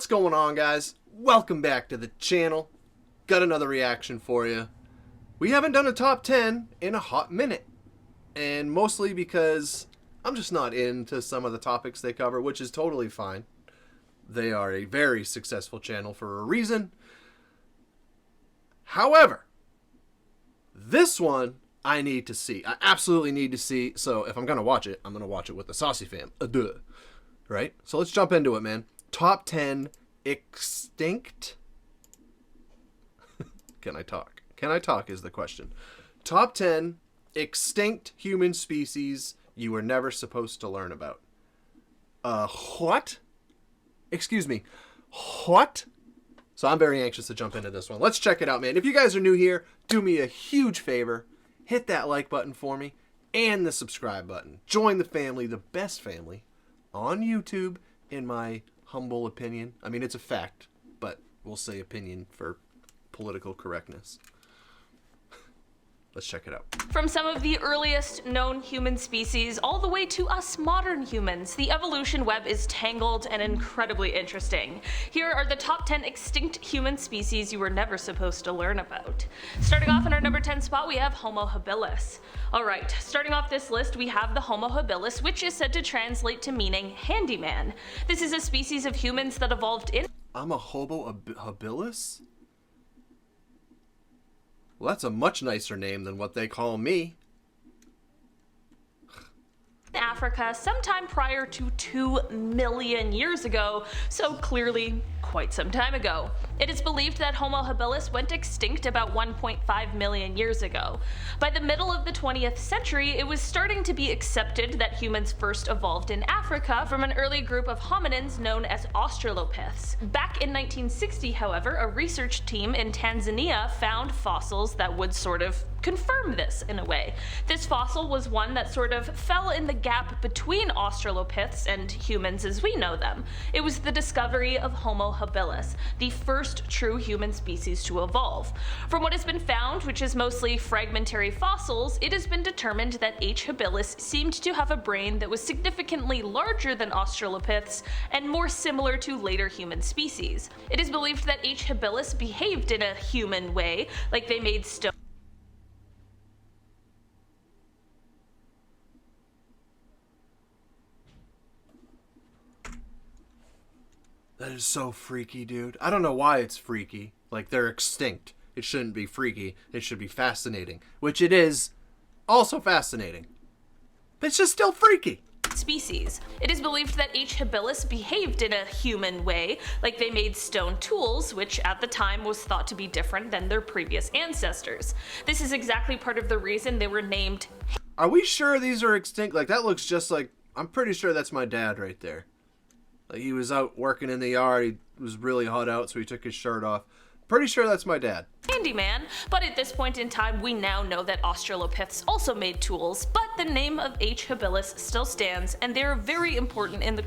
What's going on, guys? Welcome back to the channel. Got another reaction for you. We haven't done a top 10 in a hot minute, and mostly because I'm just not into some of the topics they cover, which is totally fine. They are a very successful channel for a reason. However, this one I need to see. I absolutely need to see. So if I'm going to watch it, I'm going to watch it with the Saucey fam. Duh. Right? So let's jump into it, man. Top 10 extinct... Can I talk? Can I talk is the question. Top 10 extinct human species you were never supposed to learn about. What? Excuse me. What? So I'm very anxious to jump into this one. Let's check it out, man. If you guys are new here, do me a huge favor. Hit that like button for me and the subscribe button. Join the family, the best family on YouTube, in my humble opinion. I mean, it's a fact, but we'll say opinion for political correctness. Let's check it out. From some of the earliest known human species all the way to us modern humans, the evolution web is tangled and incredibly interesting. Here are the top 10 extinct human species you were never supposed to learn about. Starting off in our number 10 spot, we have Homo Habilis. Alright, starting off this list, we have the Homo Habilis, which is said to translate to meaning handyman. This is a species of humans that evolved in... I'm a Homo Habilis? Well, that's a much nicer name than what they call me. Africa sometime prior to 2 million years ago, so clearly quite some time ago. It is believed that Homo habilis went extinct about 1.5 million years ago. By the middle of the 20th century, it was starting to be accepted that humans first evolved in Africa from an early group of hominins known as Australopiths. Back in 1960, however, a research team in Tanzania found fossils that would sort of confirm this in a way. This fossil was one that sort of fell in the gap between Australopiths and humans as we know them. It was the discovery of Homo habilis, the first true human species to evolve. From what has been found, which is mostly fragmentary fossils, it has been determined that H. habilis seemed to have a brain that was significantly larger than Australopiths and more similar to later human species. It is believed that H. habilis behaved in a human way, like they made stone. That is so freaky, dude. I don't know why it's freaky. Like, they're extinct. It shouldn't be freaky. It should be fascinating. Which it is also fascinating. But it's just still freaky. Species. It is believed that H. habilis behaved in a human way, like they made stone tools, which at the time was thought to be different than their previous ancestors. This is exactly part of the reason they were named. Are we sure these are extinct? Like, that looks just like... I'm pretty sure that's my dad right there. Like, he was out working in the yard, he was really hot out, so he took his shirt off. Pretty sure that's my dad. Handyman, but at this point in time we now know that Australopiths also made tools, but the name of H. habilis still stands, and they're very important in the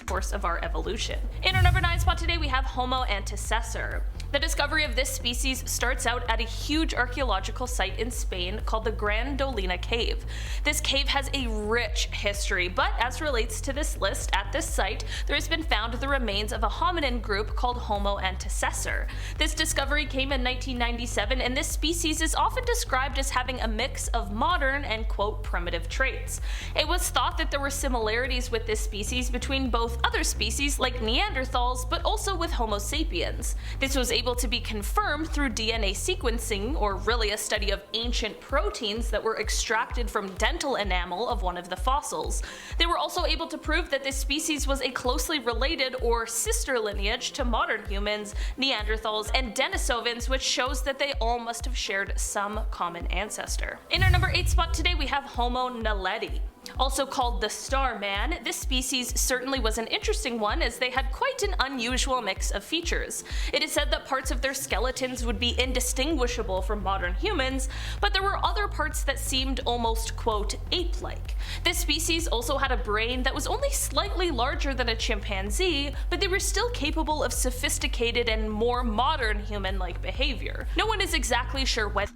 course of our evolution. In our number 9 spot today, we have Homo antecessor. The discovery of this species starts out at a huge archaeological site in Spain called the Gran Dolina Cave. This cave has a rich history, but as relates to this list, at this site, there has been found the remains of a hominin group called Homo antecessor. This discovery came in 1997, and this species is often described as having a mix of modern and quote primitive traits. It was thought that there were similarities with this species between both other species like Neanderthals, but also with Homo sapiens. This was able to be confirmed through DNA sequencing, or really a study of ancient proteins that were extracted from dental enamel of one of the fossils. They were also able to prove that this species was a closely related or sister lineage to modern humans, Neanderthals, and Denisovans, which shows that they all must have shared some common ancestor. In our number 8 spot today, we have Homo naledi. Also called the Star Man, this species certainly was an interesting one as they had quite an unusual mix of features. It is said that parts of their skeletons would be indistinguishable from modern humans, but there were other parts that seemed almost, quote, ape-like. This species also had a brain that was only slightly larger than a chimpanzee, but they were still capable of sophisticated and more modern human-like behavior. No one is exactly sure when.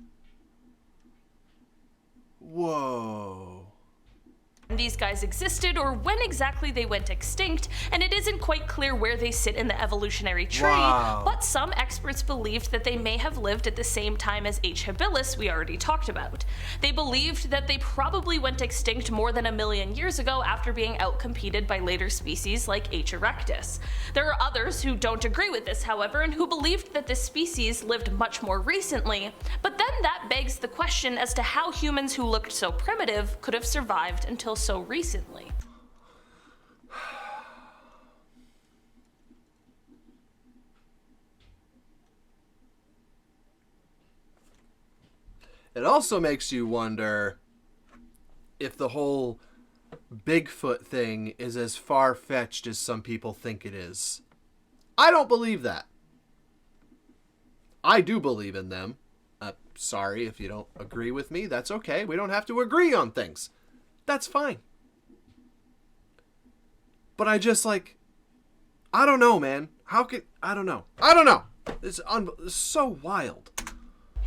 Whoa. these guys existed or when exactly they went extinct, and it isn't quite clear where they sit in the evolutionary tree, but some experts believed that they may have lived at the same time as H. habilis we already talked about. They believed that they probably went extinct more than 1 million years ago after being outcompeted by later species like H. erectus. There are others who don't agree with this, however, and who believed that this species lived much more recently, but then that begs the question as to how humans who looked so primitive could have survived until so recently. It also makes you wonder if the whole Bigfoot thing is as far-fetched as some people think it is. I don't believe that. I do believe in them. Sorry if you don't agree with me. That's okay. We don't have to agree on things. That's fine. But I just I don't know, man. I don't know. It's so wild.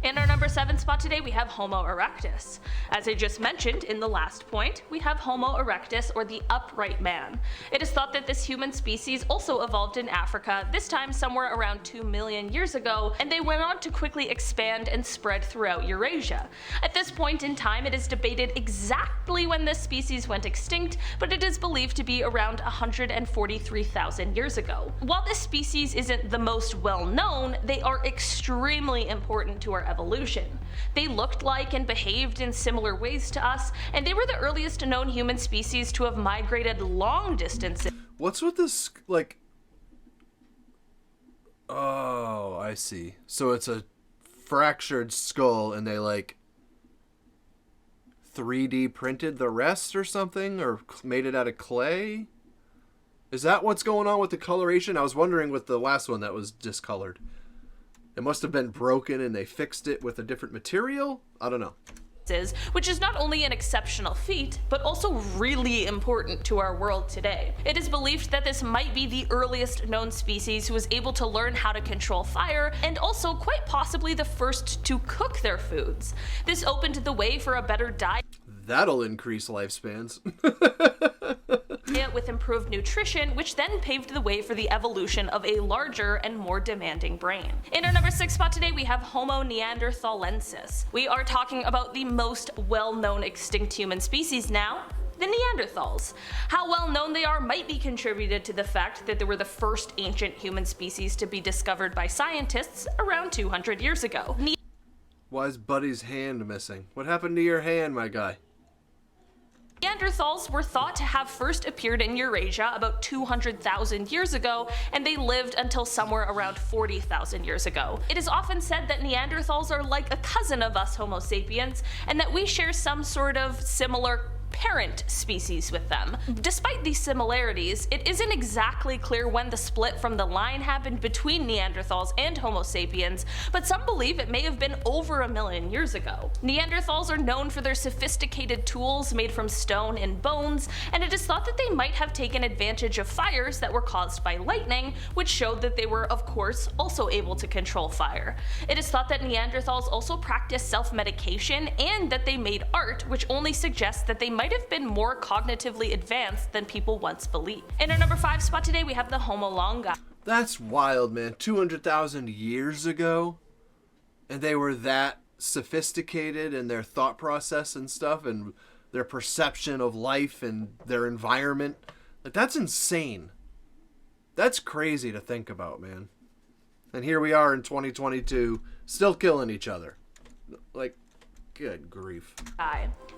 In our number 7 spot today, we have Homo erectus. As I just mentioned in the last point, we have Homo erectus, or the upright man. It is thought that this human species also evolved in Africa, this time somewhere around 2 million years ago, and they went on to quickly expand and spread throughout Eurasia. At this point in time, it is debated exactly when this species went extinct, but it is believed to be around 143,000 years ago. While this species isn't the most well known, they are extremely important to our evolution. They looked like and behaved in similar ways to us, and they were the earliest known human species to have migrated long distances. What's with this, Oh, I see. So it's a fractured skull, and they, 3D printed the rest or something? Or made it out of clay? Is that what's going on with the coloration? I was wondering with the last one that was discolored. It must have been broken and they fixed it with a different material? I don't know. Which is not only an exceptional feat, but also really important to our world today. It is believed that this might be the earliest known species who was able to learn how to control fire, and also quite possibly the first to cook their foods. This opened the way for a better diet. That'll increase lifespans. With improved nutrition, which then paved the way for the evolution of a larger and more demanding brain. In our number 6 spot today, we have Homo neanderthalensis. We are talking about the most well-known extinct human species now, the Neanderthals. How well known they are might be contributed to the fact that they were the first ancient human species to be discovered by scientists around 200 years ago. Why is Buddy's hand missing? What happened to your hand, my guy? Neanderthals were thought to have first appeared in Eurasia about 200,000 years ago, and they lived until somewhere around 40,000 years ago. It is often said that Neanderthals are like a cousin of us Homo sapiens, and that we share some sort of similar parent species with them. Despite these similarities, it isn't exactly clear when the split from the line happened between Neanderthals and Homo sapiens, but some believe it may have been over 1 million years ago. Neanderthals are known for their sophisticated tools made from stone and bones, and it is thought that they might have taken advantage of fires that were caused by lightning, which showed that they were, of course, also able to control fire. It is thought that Neanderthals also practiced self-medication and that they made art, which only suggests that they might have been more cognitively advanced than people once believed. In our number 5 spot today, we have the Homolonga. That's wild, man. 200,000 years ago? And they were that sophisticated in their thought process and stuff, and their perception of life and their environment. That's insane. That's crazy to think about, man. And here we are in 2022, still killing each other. Good grief.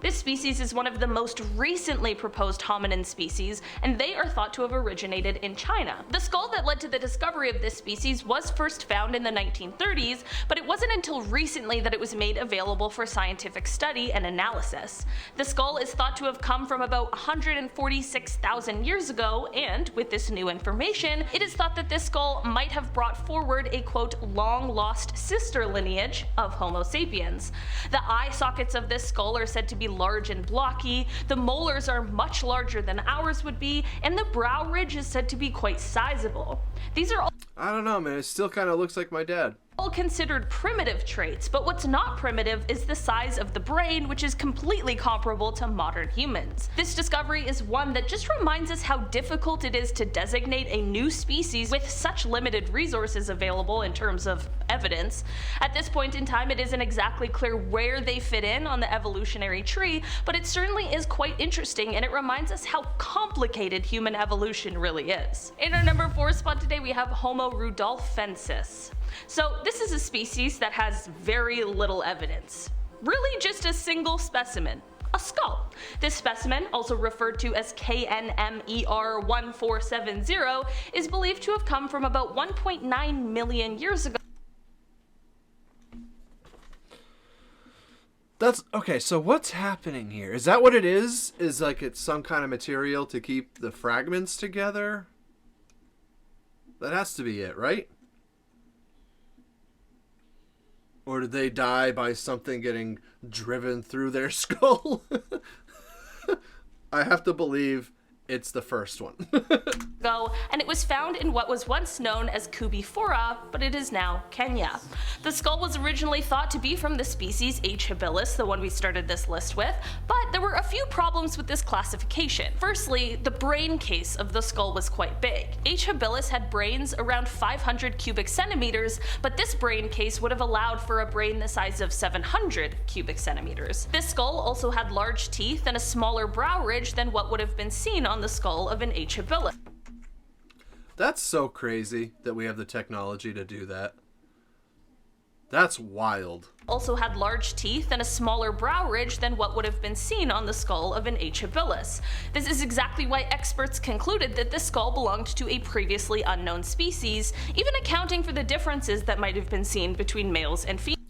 This species is one of the most recently proposed hominin species, and they are thought to have originated in China. The skull that led to the discovery of this species was first found in the 1930s, but it wasn't until recently that it was made available for scientific study and analysis. The skull is thought to have come from about 146,000 years ago, and with this new information, it is thought that this skull might have brought forward a quote long-lost sister lineage of Homo sapiens. The eye sockets of this skull are said to be large and blocky, the molars are much larger than ours would be, and the brow ridge is said to be quite sizable. These are all I don't know, man. It still kind of looks like my dad. all considered primitive traits, but what's not primitive is the size of the brain, which is completely comparable to modern humans. This discovery is one that just reminds us how difficult it is to designate a new species with such limited resources available in terms of evidence. At this point in time, it isn't exactly clear where they fit in on the evolutionary tree, but it certainly is quite interesting, and it reminds us how complicated human evolution really is. In our number 4 spot today, we have Homo rudolphensis. So this is a species that has very little evidence. Really just a single specimen. A skull. This specimen, also referred to as KNMER1470, is believed to have come from about 1.9 million years ago. That's okay. So what's happening here? Is that what it is? Is like it's some kind of material to keep the fragments together? That has to be it, right? Or did they die by something getting driven through their skull? I have to believe it's the first one. And it was found in what was once known as Kubifora, but it is now Kenya. The skull was originally thought to be from the species H. habilis, the one we started this list with, but there were a few problems with this classification. Firstly, the brain case of the skull was quite big. H. habilis had brains around 500 cubic centimeters, but this brain case would have allowed for a brain the size of 700 cubic centimeters. This skull also had large teeth and a smaller brow ridge than what would have been seen on the skull of an H. habilis. That's so crazy that we have the technology to do that. That's wild. Also had large teeth and a smaller brow ridge than what would have been seen on the skull of an H. habilis. This is exactly why experts concluded that this skull belonged to a previously unknown species, even accounting for the differences that might have been seen between males and females.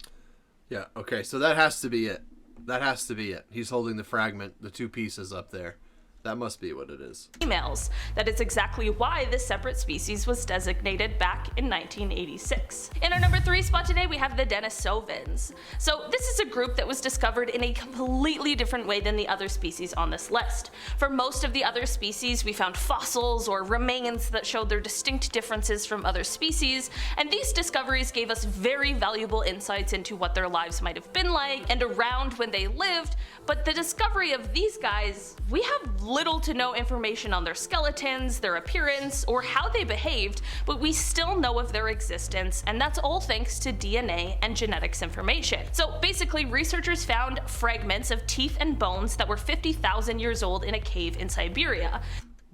Yeah, okay, so that has to be it. That has to be it. He's holding the fragment, the two pieces up there. That must be what it is. Females. That is exactly why this separate species was designated back in 1986. In our number 3 spot today, we have the Denisovans. So this is a group that was discovered in a completely different way than the other species on this list. For most of the other species, we found fossils or remains that showed their distinct differences from other species, and these discoveries gave us very valuable insights into what their lives might have been like and around when they lived, but the discovery of these guys, we have little to no information on their skeletons, their appearance, or how they behaved, but we still know of their existence, and that's all thanks to DNA and genetics information. So basically, researchers found fragments of teeth and bones that were 50,000 years old in a cave in Siberia.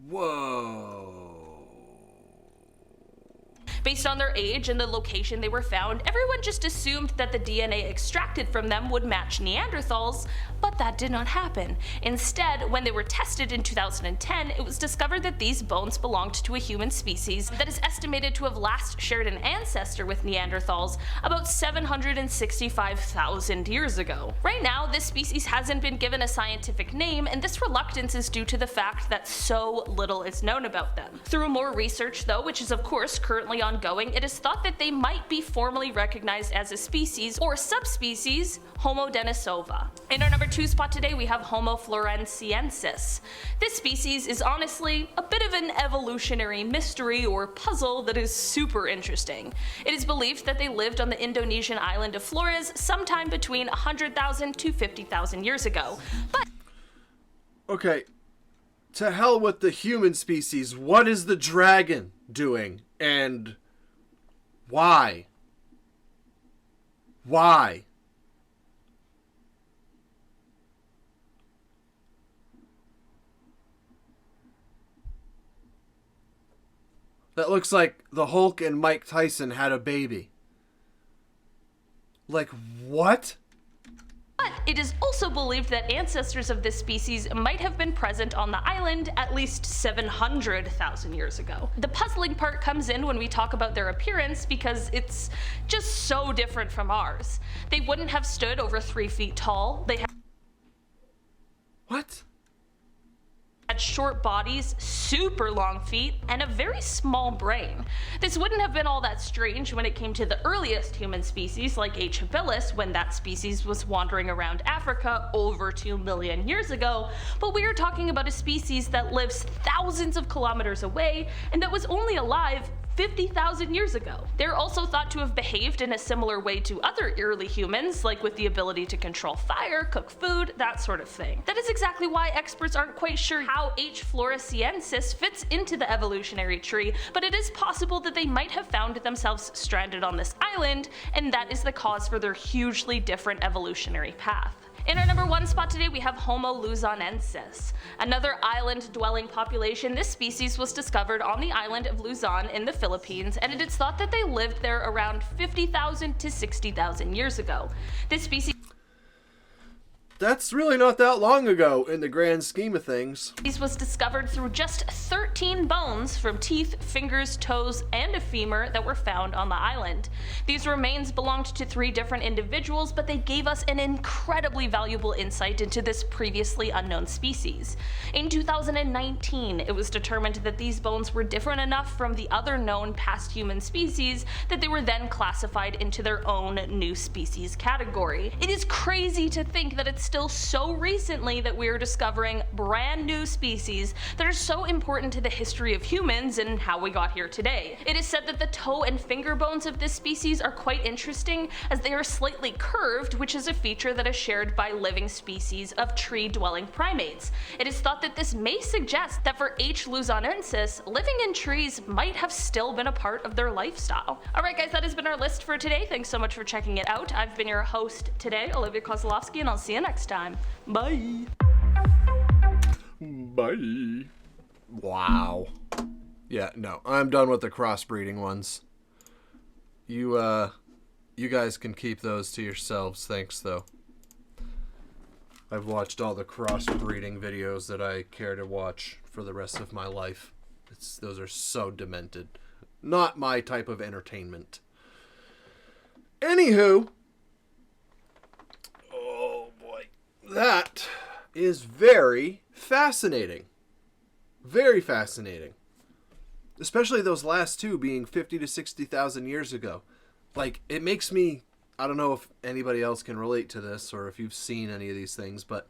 Whoa. Based on their age and the location they were found, everyone just assumed that the DNA extracted from them would match Neanderthals, but that did not happen. Instead, when they were tested in 2010, it was discovered that these bones belonged to a human species that is estimated to have last shared an ancestor with Neanderthals about 765,000 years ago. Right now, this species hasn't been given a scientific name, and this reluctance is due to the fact that so little is known about them. Through more research, though, which is of course currently ongoing, it is thought that they might be formally recognized as a species or subspecies Homo denisova. In our number 2 spot today, we have Homoflorenciensis. This species is honestly a bit of an evolutionary mystery or puzzle that is super interesting. It is believed that they lived on the Indonesian island of Flores sometime between 100,000 to 50,000 years ago. But okay, to hell with the human species. What is the dragon doing? And why? Why? That looks like the Hulk and Mike Tyson had a baby. Like, what? But it is also believed that ancestors of this species might have been present on the island at least 700,000 years ago. The puzzling part comes in when we talk about their appearance because it's just so different from ours. They wouldn't have stood over 3 feet tall. They had What? short bodies, super long feet, and a very small brain. This wouldn't have been all that strange when it came to the earliest human species like H. habilis, when that species was wandering around Africa over 2 million years ago, but we are talking about a species that lives thousands of kilometers away and that was only alive 50,000 years ago. They're also thought to have behaved in a similar way to other early humans, like with the ability to control fire, cook food, that sort of thing. That is exactly why experts aren't quite sure how H. floresiensis fits into the evolutionary tree, but it is possible that they might have found themselves stranded on this island, and that is the cause for their hugely different evolutionary path. In our number 1 spot today, we have Homo luzonensis. Another island-dwelling population, this species was discovered on the island of Luzon in the Philippines, and it is thought that they lived there around 50,000 to 60,000 years ago. This species That's really not that long ago in the grand scheme of things. was discovered through just 13 bones from teeth, fingers, toes, and a femur that were found on the island. These remains belonged to 3 different individuals, but they gave us an incredibly valuable insight into this previously unknown species. In 2019, it was determined that these bones were different enough from the other known past human species that they were then classified into their own new species category. It is crazy to think that it's still so recently that we are discovering brand new species that are so important to the history of humans and how we got here today. It is said that the toe and finger bones of this species are quite interesting, as they are slightly curved, which is a feature that is shared by living species of tree-dwelling primates. It is thought that this may suggest that for H. luzonensis, living in trees might have still been a part of their lifestyle. Alright guys, that has been our list for today. Thanks so much for checking it out. I've been your host today, Olivia Kozlowski, and I'll see you next time. Bye! Bye. Wow. Yeah, no, I'm done with the crossbreeding ones. You guys can keep those to yourselves, thanks though. I've watched all the crossbreeding videos that I care to watch for the rest of my life. Those are so demented. Not my type of entertainment. Anywho, oh boy, that is very fascinating. Very fascinating. Especially those last 2 being 50 to 60,000 years ago. Like, it makes me, I don't know if anybody else can relate to this or if you've seen any of these things, but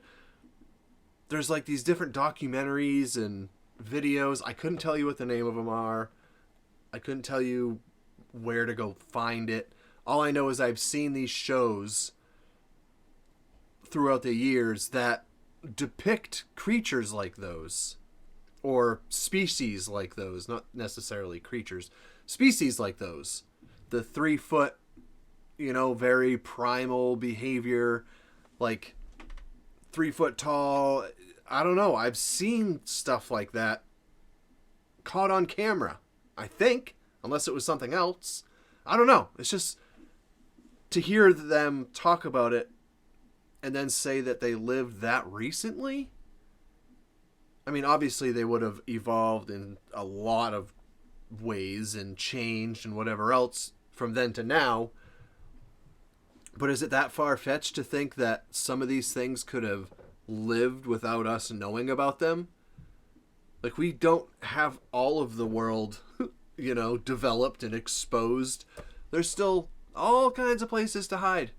there's like these different documentaries and videos. I couldn't tell you what the name of them are. I couldn't tell you where to go find it. All I know is I've seen these shows throughout the years that depict creatures like those, or species like those, not necessarily creatures, species like those. The 3-foot, very primal behavior, like 3 foot tall. I don't know. I've seen stuff like that caught on camera, I think, unless it was something else. I don't know. It's just to hear them talk about it and then say that they lived that recently. I mean, obviously they would have evolved in a lot of ways and changed and whatever else from then to now. But is it that far-fetched to think that some of these things could have lived without us knowing about them? Like, we don't have all of the world, developed and exposed. There's still all kinds of places to hide.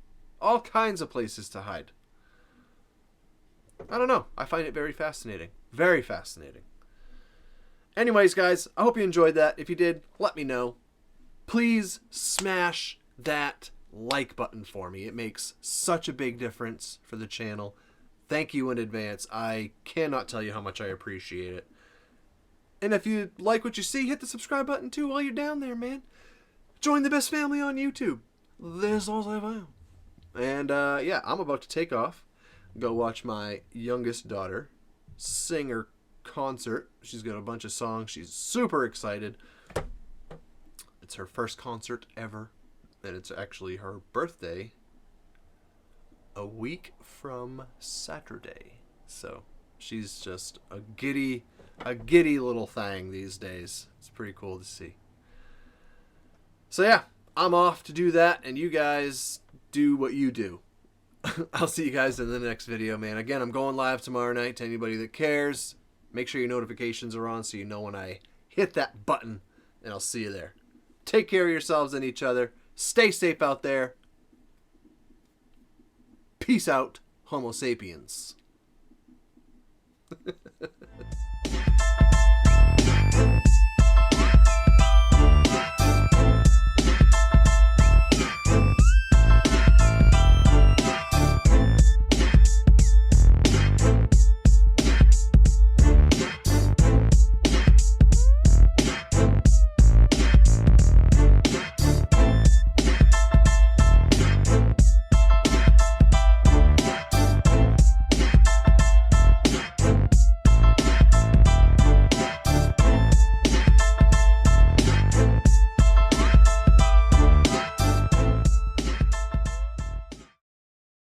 All kinds of places to hide. I don't know. I find it very fascinating. Very fascinating. Anyways, guys, I hope you enjoyed that. If you did, let me know. Please smash that like button for me. It makes such a big difference for the channel. Thank you in advance. I cannot tell you how much I appreciate it. And if you like what you see, hit the subscribe button too while you're down there, man. Join the best family on YouTube. That's all I found. And yeah, I'm about to take off. Go watch my youngest daughter sing her concert. She's got a bunch of songs. She's super excited. It's her first concert ever. And it's actually her birthday a week from Saturday. So she's just a giddy little thing these days. It's pretty cool to see. So yeah, I'm off to do that, and you guys do what you do. I'll see you guys in the next video, man. Again, I'm going live tomorrow night. To anybody that cares, make sure your notifications are on so you know when I hit that button, and I'll see you there. Take care of yourselves and each other. Stay safe out there. Peace out, Homo sapiens.